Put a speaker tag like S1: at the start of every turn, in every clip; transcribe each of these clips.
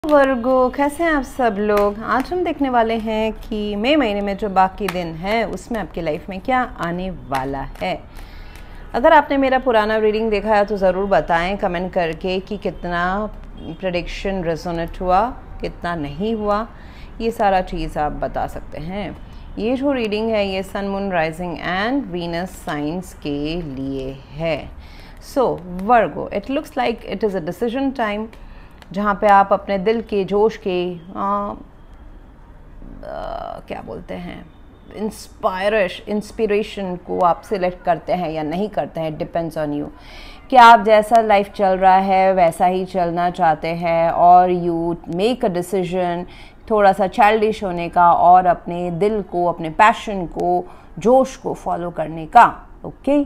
S1: वर्गो, कैसे हैं आप सब लोग। आज हम देखने वाले हैं कि मई महीने में जो बाकी दिन है उसमें आपकी लाइफ में क्या आने वाला है। अगर आपने मेरा पुराना रीडिंग देखा है तो ज़रूर बताएं कमेंट करके कि कितना प्रेडिक्शन रेजोनेट हुआ, कितना नहीं हुआ। ये सारा चीज़ आप बता सकते हैं। ये जो रीडिंग है ये sun, moon, rising and Venus signs के लिए है। So Virgo, it looks like it is a decision time, जहाँ पे आप अपने दिल के जोश के क्या बोलते हैं, इंस्पिरेशन को आप सिलेक्ट करते हैं या नहीं करते हैं। डिपेंड्स ऑन यू कि आप जैसा लाइफ चल रहा है वैसा ही चलना चाहते हैं, और यू मेक अ डिसीजन थोड़ा सा चाइल्डिश होने का और अपने दिल को, अपने पैशन को, जोश को फॉलो करने का। ओके,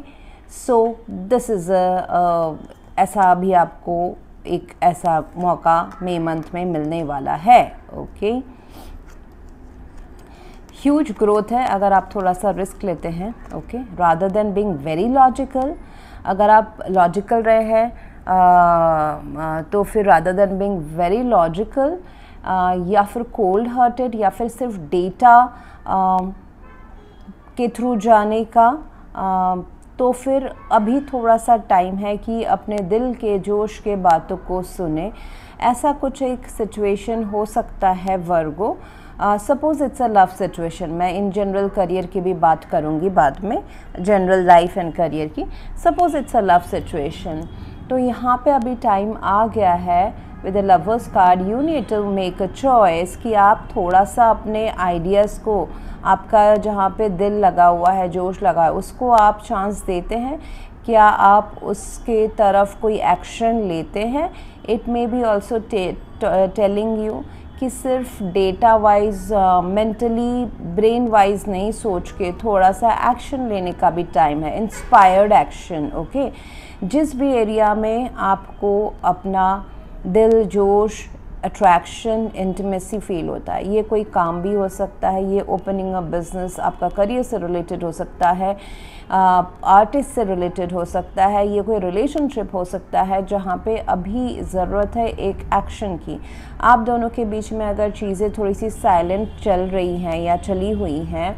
S1: सो दिस इज़ ऐसा भी आपको एक ऐसा मौका मई मंथ में मिलने वाला है। ओके, ह्यूज ग्रोथ है अगर आप थोड़ा सा रिस्क लेते हैं। Okay, rather than being very logical, अगर आप लॉजिकल रहे हैं तो फिर rather than being very logical या फिर कोल्ड हार्टेड या फिर सिर्फ डेटा के थ्रू जाने का, तो फिर अभी थोड़ा सा टाइम है कि अपने दिल के जोश के बातों को सुने। ऐसा कुछ एक सिचुएशन हो सकता है Virgo. Suppose it's a love situation. मैं इन जनरल करियर की भी बात करूँगी बाद में, जनरल लाइफ एंड करियर की। Suppose it's a love situation, तो यहाँ पे अभी टाइम आ गया है with the lovers card. You need to make a choice कि आप थोड़ा सा अपने आइडियाज़ को, आपका जहाँ पे दिल लगा हुआ है, जोश लगा है, उसको आप चांस देते हैं। क्या आप उसके तरफ कोई एक्शन लेते हैं। It may be also telling you कि सिर्फ data wise, mentally, brain wise नहीं सोच के थोड़ा सा एक्शन लेने का भी टाइम है। Inspired action. ओके, जिस भी एरिया में आपको अपना दिल, जोश, अट्रैक्शन, इंटीमेसी फील होता है, ये कोई काम भी हो सकता है, ये ओपनिंग अ बिजनेस, आपका करियर से रिलेटेड हो सकता है, आर्टिस्ट से रिलेटेड हो सकता है, ये कोई रिलेशनशिप हो सकता है जहाँ पे अभी ज़रूरत है एक एक्शन की। आप दोनों के बीच में अगर चीज़ें थोड़ी सी साइलेंट चल रही हैं या चली हुई हैं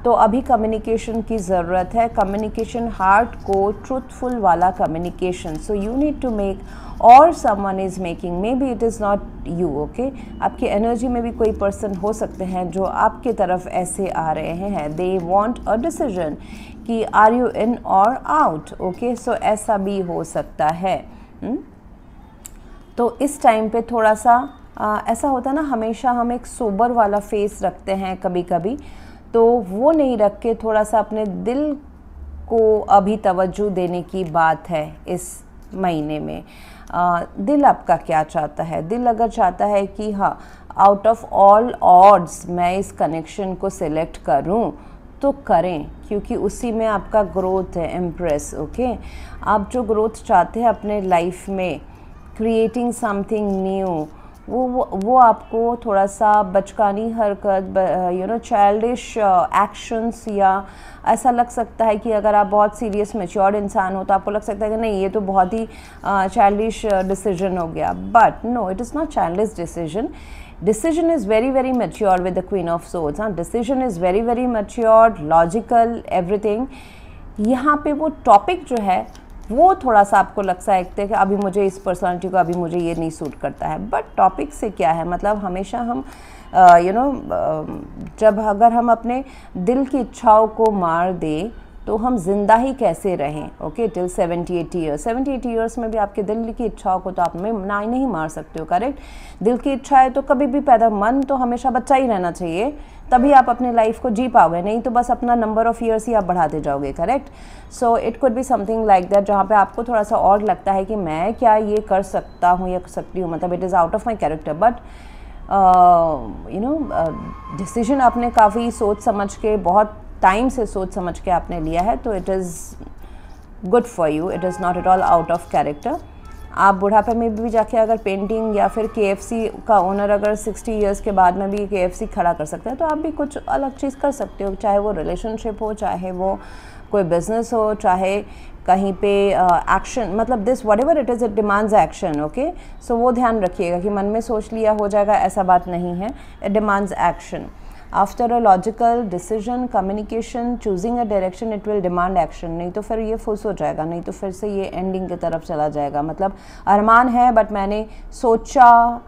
S1: तो अभी कम्युनिकेशन की ज़रूरत है। कम्युनिकेशन, हार्ट को ट्रूथफुल वाला communication. So you need to make, और someone is making, maybe it is not you. Okay, आपकी एनर्जी में भी कोई पर्सन हो सकते हैं जो आपके तरफ ऐसे आ रहे हैं। दे वॉन्ट अ डिसीजन कि आर यू इन और आउट। ओके, सो ऐसा भी हो सकता है। तो इस टाइम पे थोड़ा सा ऐसा होता है ना, हमेशा हम एक सोबर वाला फेस रखते हैं कभी कभी, तो वो नहीं रख के थोड़ा सा अपने दिल को अभी तवज्जो देने की बात है इस महीने में। दिल आपका क्या चाहता है। दिल अगर चाहता है कि हाँ, आउट ऑफ ऑल ऑड्स मैं इस कनेक्शन को सिलेक्ट करूं, तो करें, क्योंकि उसी में आपका ग्रोथ है। एम्प्रेस। ओके, आप जो ग्रोथ चाहते हैं अपने लाइफ में, क्रिएटिंग समथिंग न्यू, वो आपको थोड़ा सा बचकानी हरकत, चाइल्डिश एक्शंस, या ऐसा लग सकता है कि अगर आप बहुत सीरियस मैच्योर्ड इंसान हो तो आपको लग सकता है कि नहीं, ये तो बहुत ही चाइल्डिश डिसीजन हो गया। But no, it is not childish decision. Decision is very very mature with the Queen of Swords. Decision is very very mature, logical, everything. यहाँ पे वो टॉपिक जो है वो थोड़ा सा आपको लगता है कि अभी मुझे इस पर्सनालिटी को, अभी मुझे ये नहीं सूट करता है। बट टॉपिक से क्या है, मतलब हमेशा हम जब अगर हम अपने दिल की इच्छाओं को मार दें तो हम जिंदा ही कैसे रहें। Okay, till 70-80 years. 70-80 ईयर्स में भी आपके दिल की इच्छाओं को तो आप नहीं मार सकते हो। करेक्ट, दिल की इच्छा है तो कभी भी पैदा, मन तो हमेशा बच्चा ही रहना चाहिए, तभी आप अपने लाइफ को जी पाओगे, नहीं तो बस अपना नंबर ऑफ़ ईयर्स ही आप बढ़ाते जाओगे। Correct, so it could be something like that, जहाँ पे आपको थोड़ा सा और लगता है कि मैं क्या ये कर सकता हूँ या कर सकती हूँ, मतलब it is out of my character. But decision आपने काफ़ी सोच समझ के, बहुत टाइम से सोच समझ के आपने लिया है, तो it is good for you. It is not at all out of character. आप बुढ़ापे में भी जाके अगर पेंटिंग या फिर KFC का ओनर अगर 60 इयर्स के बाद में भी KFC खड़ा कर सकते हैं, तो आप भी कुछ अलग चीज़ कर सकते हो, चाहे वो रिलेशनशिप हो, चाहे वो कोई बिज़नेस हो, चाहे कहीं पे एक्शन, मतलब this whatever it is, it demands action, okay. So वो ध्यान रखिएगा कि मन में सोच लिया हो जाएगा, ऐसा बात नहीं है, it demands action. After a logical decision, communication, choosing a direction, it will demand action. नहीं तो फिर ये फुस हो जाएगा, नहीं तो फिर से ये एंडिंग की तरफ चला जाएगा। मतलब अरमान है बट मैंने सोचा,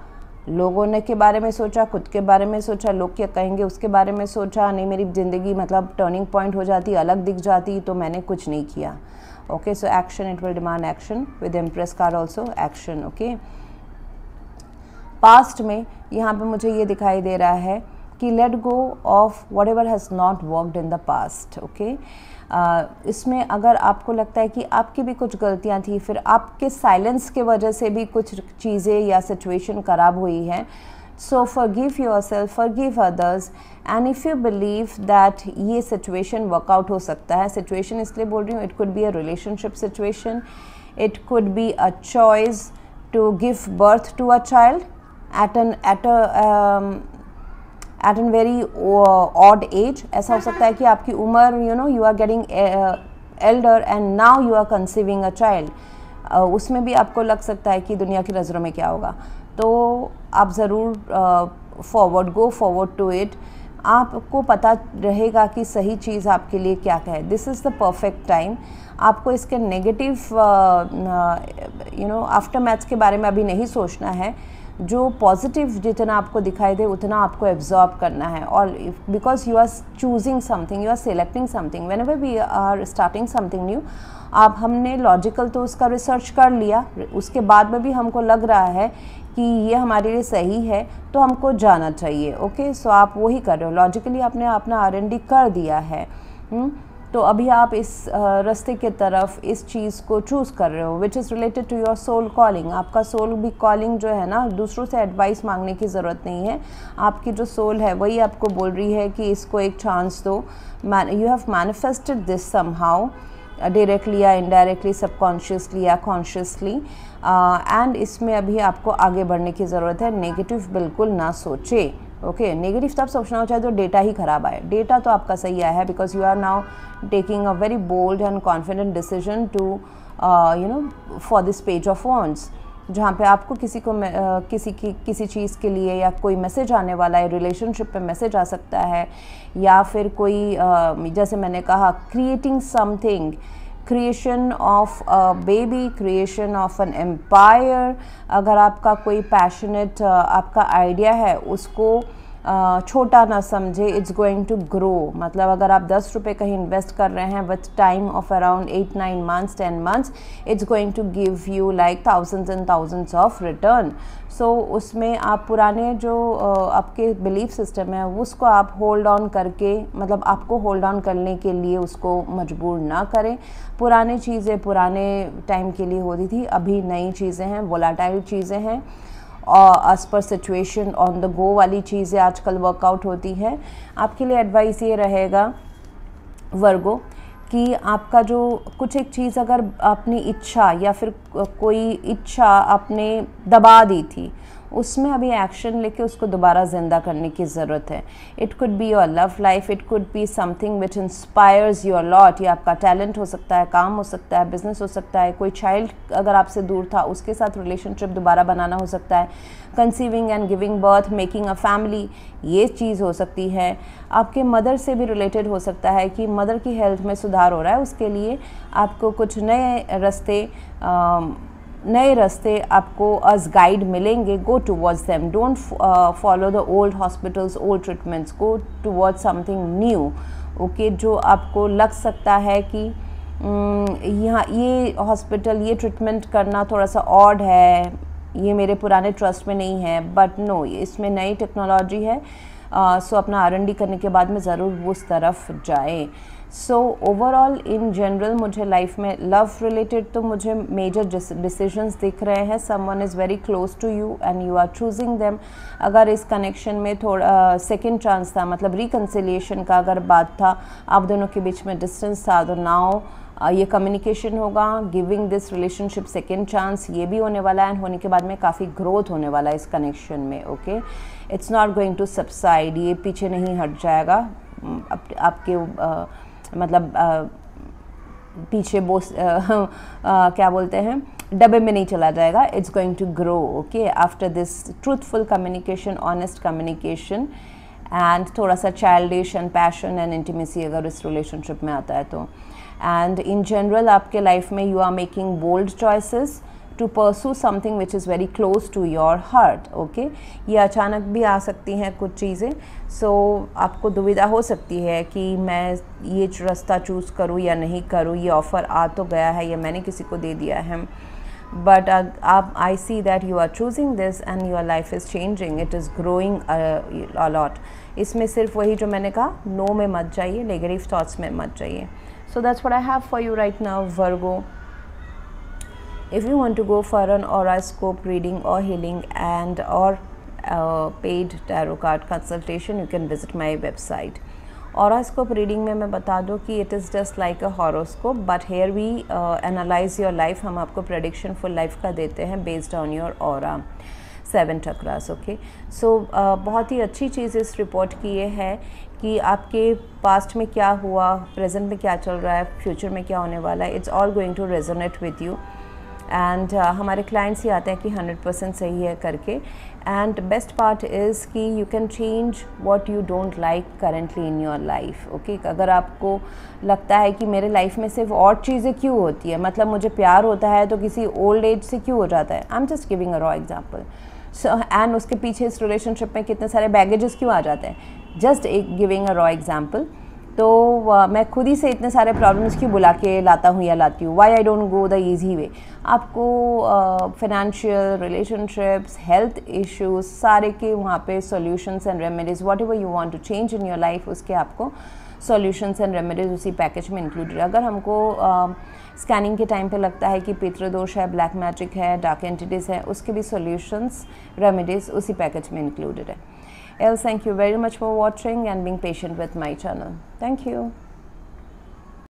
S1: लोगों ने के बारे में सोचा, खुद के बारे में सोचा, लोग क्या कहेंगे उसके बारे में सोचा, नहीं मेरी ज़िंदगी मतलब टर्निंग पॉइंट हो जाती, अलग दिख जाती, तो मैंने कुछ नहीं किया। Okay, so action, it will demand action with empress card also action. Okay, past में यहाँ पे मुझे ये दिखाई दे रहा है कि let go of what ever has not worked in the past. Okay, इसमें अगर आपको लगता है कि आपकी भी कुछ गलतियाँ थी, फिर आपके साइलेंस के वजह से भी कुछ चीज़ें या सिचुएशन ख़राब हुई है, so forgive yourself, forgive others, and if you believe that ये सिचुएशन वर्कआउट हो सकता है। सिचुएशन इसलिए बोल रही हूँ, it could be a relationship situation, it could be a choice to give birth to a child at a very odd age। ऐसा हो सकता है कि आपकी उम्र, you are getting elder and now you are conceiving a child। उसमें भी आपको लग सकता है कि दुनिया की नज़रों में क्या होगा, तो आप ज़रूर गो फॉरवर्ड टू इट। आपको पता रहेगा कि सही चीज़ आपके लिए क्या है। This is the perfect time. आपको इसके नेगेटिव आफ्टर मैथ्स के बारे में अभी नहीं सोचना है। जो पॉजिटिव जितना आपको दिखाई दे उतना आपको एब्जॉर्ब करना है। और because you are choosing something, you are selecting something, whenever we are starting something new, आप हमने लॉजिकल तो उसका रिसर्च कर लिया, उसके बाद में भी हमको लग रहा है कि ये हमारे लिए सही है, तो हमको जाना चाहिए। ओके, सो आप वही कर रहे हो, लॉजिकली आपने अपना R&D कर दिया है। तो अभी आप इस रास्ते के तरफ इस चीज़ को चूज़ कर रहे हो, which is related to your soul calling. आपका सोल भी कॉलिंग जो है ना, दूसरों से एडवाइस मांगने की ज़रूरत नहीं है। आपकी जो सोल है वही आपको बोल रही है कि इसको एक चांस दो। You have manifested this somehow, directly या इनडायरेक्टली, सबकॉन्शियसली या कॉन्शियसली, एंड इसमें अभी आपको आगे बढ़ने की ज़रूरत है। नेगेटिव बिल्कुल ना सोचे। ओके, नेगेटिव तब सोचना हो चाहे तो डेटा ही ख़राब आए। डेटा तो आपका सही आया है, because you are now taking a very bold and confident decision to for this page of wands, जहाँ पे आपको किसी चीज़ के लिए या कोई मैसेज आने वाला है, रिलेशनशिप पे मैसेज आ सकता है, या फिर कोई जैसे मैंने कहा creating something, creation of a baby, creation of an empire. अगर आपका कोई पैशनेट आपका आइडिया है, उसको छोटा ना समझे, इट्स गोइंग टू ग्रो। मतलब अगर आप 10 रुपये कहीं इन्वेस्ट कर रहे हैं with time of around 8-9 months 10 months, it's going to give you like thousands and thousands of return. So उसमें आप पुराने जो आपके बिलीफ सिस्टम है उसको आप होल्ड ऑन करके, मतलब आपको होल्ड ऑन करने के लिए उसको मजबूर ना करें। पुरानी चीज़ें पुराने टाइम के लिए होती थी, अभी नई चीज़ें हैं, वोलाटाइल चीज़ें हैं, और as per situation on the go वाली चीज़ें आजकल वर्कआउट होती है। आपके लिए एडवाइस ये रहेगा वर्गो कि आपका जो कुछ एक चीज़ अगर अपनी इच्छा या फिर कोई इच्छा आपने दबा दी थी, उसमें अभी एक्शन लेके उसको दोबारा ज़िंदा करने की ज़रूरत है। It could be your love life, it could be something which inspires your lot. ये आपका टैलेंट हो सकता है, काम हो सकता है, बिजनेस हो सकता है, कोई चाइल्ड अगर आपसे दूर था उसके साथ रिलेशनशिप दोबारा बनाना हो सकता है, conceiving and giving birth, making a family, ये चीज़ हो सकती है। आपके मदर से भी रिलेटेड हो सकता है कि मदर की हेल्थ में सुधार हो रहा है, उसके लिए आपको कुछ नए रास्ते आपको एज गाइड मिलेंगे। Go towards them, don't follow the old hospitals, old treatments, go towards something new. Okay, जो आपको लग सकता है कि यहाँ ये हॉस्पिटल, ये ट्रीटमेंट करना थोड़ा सा ऑड है, ये मेरे पुराने ट्रस्ट में नहीं है, बट नो, इसमें नई टेक्नोलॉजी है। सो अपना R&D करने के बाद में ज़रूर उस तरफ जाए। सो ओवरऑल इन जनरल मुझे लाइफ में लव रिलेटेड तो मुझे मेजर डिसीजंस दिख रहे हैं। Someone is very close to you and you are choosing them. अगर इस कनेक्शन में थोड़ा सेकेंड चांस था, मतलब रिकन्सिलिएशन का अगर बात था, आप दोनों के बीच में डिस्टेंस था, तो नाउ ये कम्युनिकेशन होगा, giving this relationship second chance, ये भी होने वाला है। एंड होने के बाद में काफ़ी ग्रोथ होने वाला है इस कनेक्शन में। Okay, it's not going to subside, ये पीछे नहीं हट जाएगा। आपके मतलब पीछे क्या बोलते हैं, डब्बे में नहीं चला जाएगा. It's going to grow. Okay, after this truthful communication, honest communication and थोड़ा सा childish and passion and intimacy अगर इस रिलेशनशिप में आता है तो. एंड इन जनरल आपके लाइफ में you are making bold choices to pursue something which is very close to your heart. Okay, ये अचानक भी आ सकती हैं कुछ चीज़ें. सो आपको दुविधा हो सकती है कि मैं ये रास्ता चूज़ करूँ या नहीं करूँ, ये ऑफ़र आ तो गया है या मैंने किसी को दे दिया है. बट आप I see that you are choosing this and your life is changing, it is growing a lot. इसमें सिर्फ वही जो मैंने कहा, नो में मत जाइए, नेगेटिव थॉट्स में मत जाइए. So that's what I have for you right now, Virgo. If you want to go for an horoscope reading or healing and or paid tarot card consultation, you can visit my website. Horoscope reading में मैं बता दूँ कि it is just like a horoscope, but here we analyze your life. हम आपको prediction full life का देते हैं based on your aura, 7 chakras. Okay, सो बहुत ही अच्छी चीज़ इस रिपोर्ट की ये है कि आपके पास्ट में क्या हुआ, प्रेजेंट में क्या चल रहा है, फ्यूचर में क्या होने वाला है, it's all going to resonate with you. And हमारे क्लाइंट्स ही आते हैं कि 100% सही है करके. एंड बेस्ट पार्ट इज़ कि you can change what you don't like currently in your life. Okay, अगर आपको लगता है कि मेरे लाइफ में सिर्फ और चीज़ें क्यों होती है, मतलब मुझे प्यार होता है तो किसी ओल्ड एज से क्यों हो जाता है, I am just giving a raw example. So and उसके पीछे इस रिलेशनशिप में कितने सारे बैगेजेस क्यों आ जाते हैं, just giving a raw example. तो मैं खुद ही से इतने सारे प्रॉब्लम्स क्यों बुला के लाता हूँ या लाती हूँ, why I don't go the easy way. आपको फाइनेंशियल, रिलेशनशिप्स, हेल्थ इश्यूज सारे के वहाँ पे solutions and remedies, whatever you want to change in your life, उसके आपको सॉल्यूशंस एंड रेमेडीज़ उसी पैकेज में इंक्लूडेड है. अगर हमको स्कैनिंग के टाइम पे लगता है कि पितृदोष है, ब्लैक मैजिक है, डार्क एंटिटीज़ है, उसके भी सॉल्यूशंस, रेमेडीज़ उसी पैकेज में इंक्लूडेड है. Else, thank you very much for watching and being patient with my channel. Thank you.